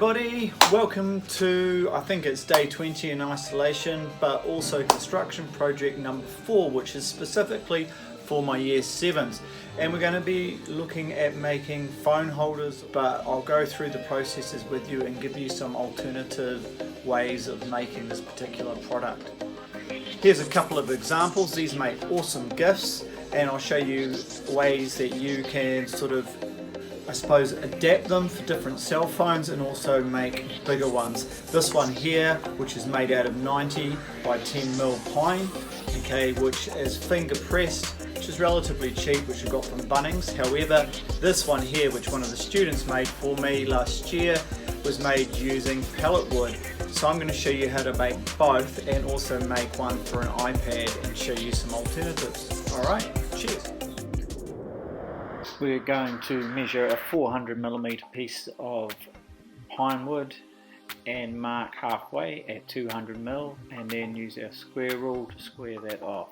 everybody, welcome to, I think it's day 20 in isolation, but also construction project number 4, which is specifically for my year 7s. And we're going to be looking at making phone holders, but I'll go through the processes with you and give you some alternative ways of making this particular product. Here's a couple of examples. These make awesome gifts, and I'll show you ways that you can sort of, I suppose, adapt them for different cell phones and also make bigger ones. This one here, which is made out of 90 by 10mm pine, okay, which is finger pressed, which is relatively cheap, which I got from Bunnings. However, this one here, which one of the students made for me last year, was made using pellet wood. So I'm going to show you how to make both and also make one for an iPad and show you some alternatives. Alright, cheers. We're going to measure a 400mm piece of pine wood and mark halfway at 200mm, and then use our square rule to square that off.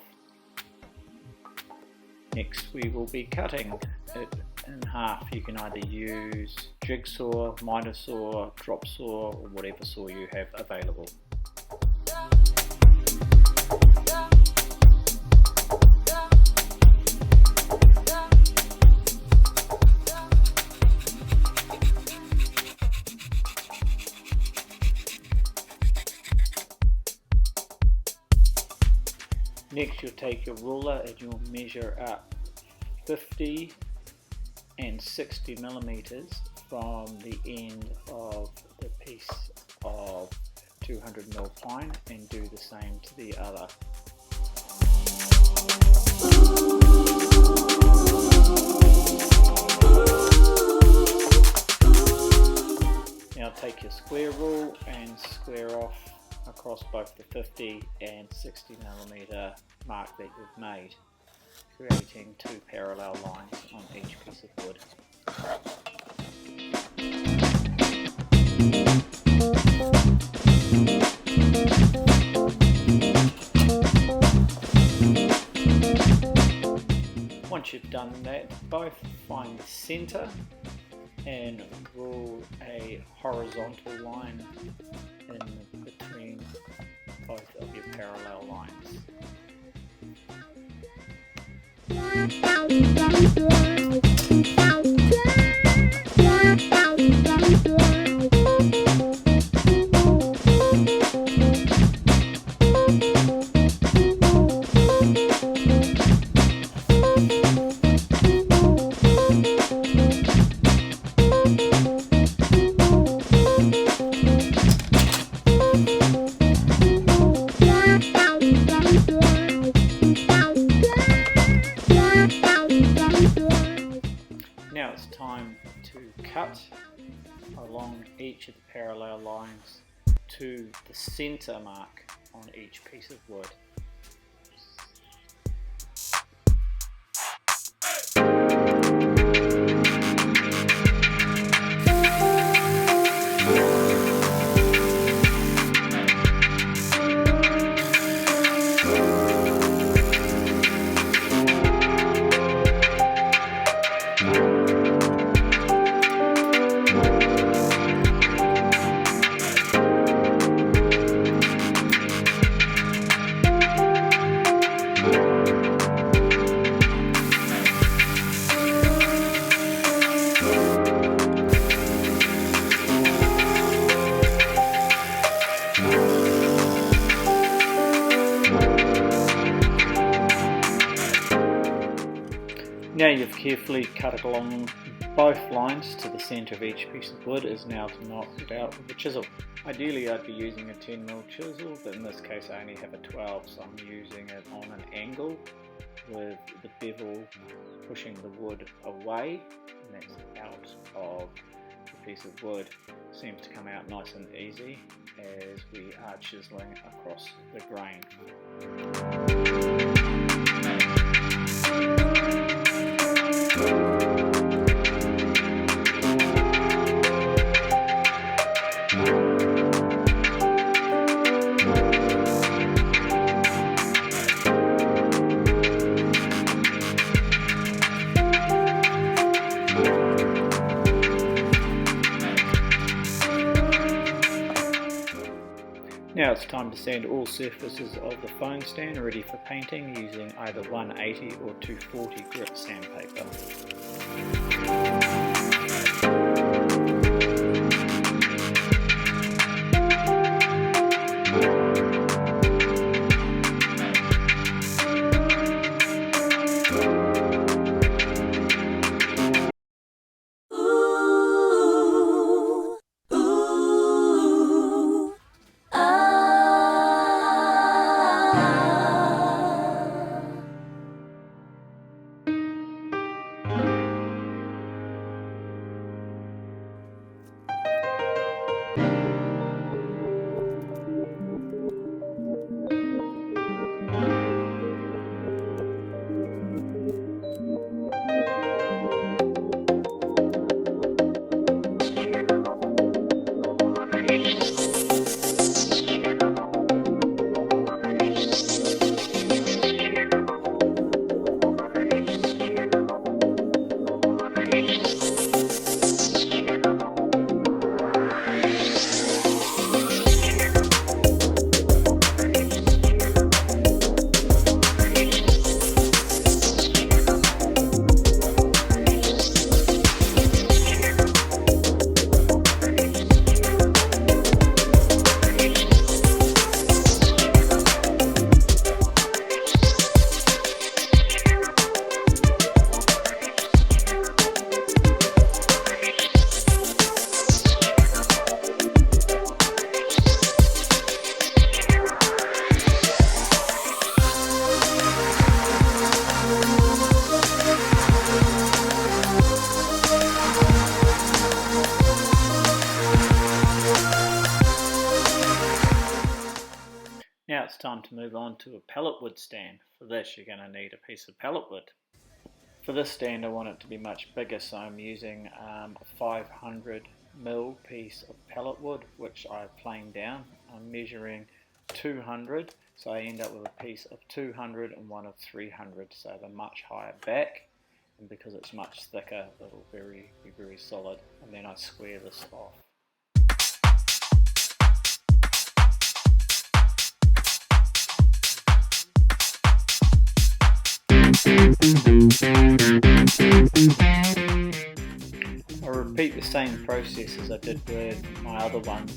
Next we will be cutting it in half. You can either use jigsaw, miter saw, drop saw, or whatever saw you have available. Next you'll take your ruler and you'll measure up 50 and 60mm from the end of the piece of 200mm pine and do the same to the other. Now take your square rule and square off across both the 50 and 60mm mark that you've made, creating two parallel lines on each piece of wood. Once you've done that, both find the center and rule a horizontal line in between both of your parallel lines. Now it's time to cut along each of the parallel lines to the center mark on each piece of wood. Now you've carefully cut it along both lines to the centre of each piece of wood. Is now to knock it out with a chisel. Ideally I'd be using a 10mm chisel, but in this case I only have a 12, so I'm using it on an angle with the bevel pushing the wood away, and that's out of the piece of wood. Seems to come out nice and easy as we are chiseling across the grain. Now it's time to sand all surfaces of the phone stand ready for painting using either 180 or 240 grit sandpaper. Now it's time to move on to a pallet wood stand. For this you're going to need a piece of pallet wood. For this stand I want it to be much bigger, so I'm using a 500mm piece of pallet wood which I planed down. I'm measuring 200, so I end up with a piece of 200 and one of 300, so they're much higher back, and because it's much thicker it'll be very solid, and then I square this off. I'll repeat the same process as I did with my other one,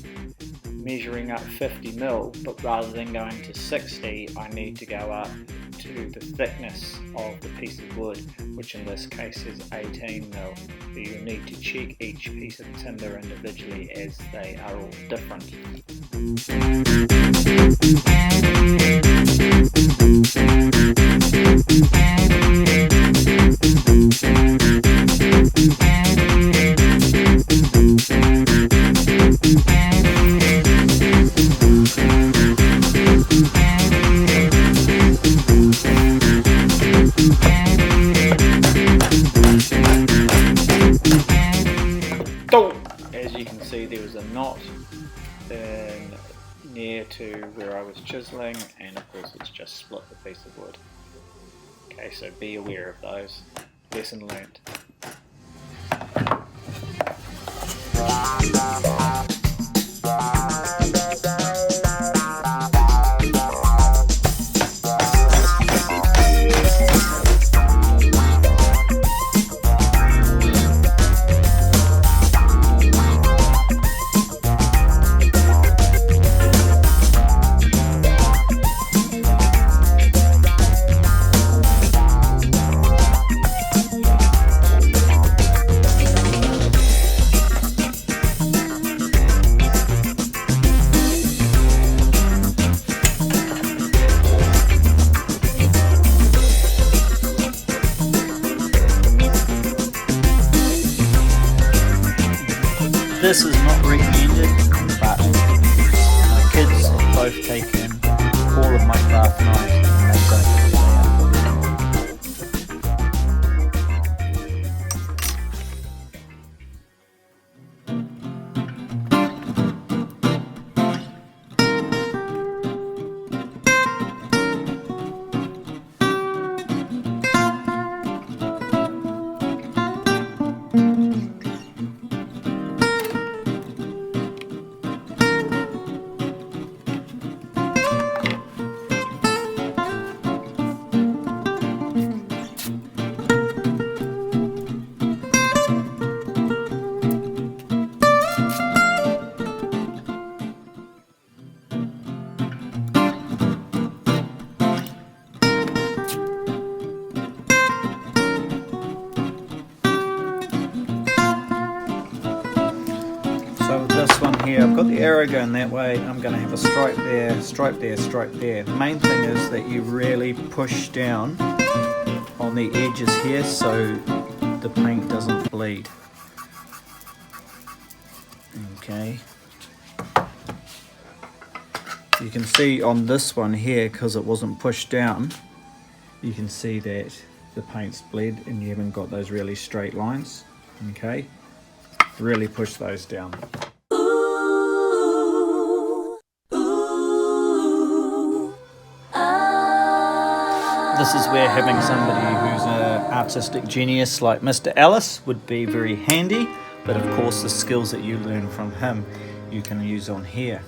measuring up 50mm, but rather than going to 60 I need to go up to the thickness of the piece of wood, which in this case is 18mm. So you need to check each piece of timber individually as they are all different. As you can see, there was a knot near to where I was chiseling, and of course it's just split the piece of wood. Okay, so be aware of those. Lesson learnt. This is not recommended, but my kids have both taken all of my craft knives and they've got it together. got the arrow going that way, I'm going to have a stripe there, stripe there, stripe there. The main thing is that you really push down on the edges here so the paint doesn't bleed. Okay. You can see on this one here, because it wasn't pushed down, you can see that the paint's bled and you haven't got those really straight lines. Okay, really push those down. This is where having somebody who's an artistic genius like Mr. Ellis would be very handy, but of course the skills that you learn from him you can use on here.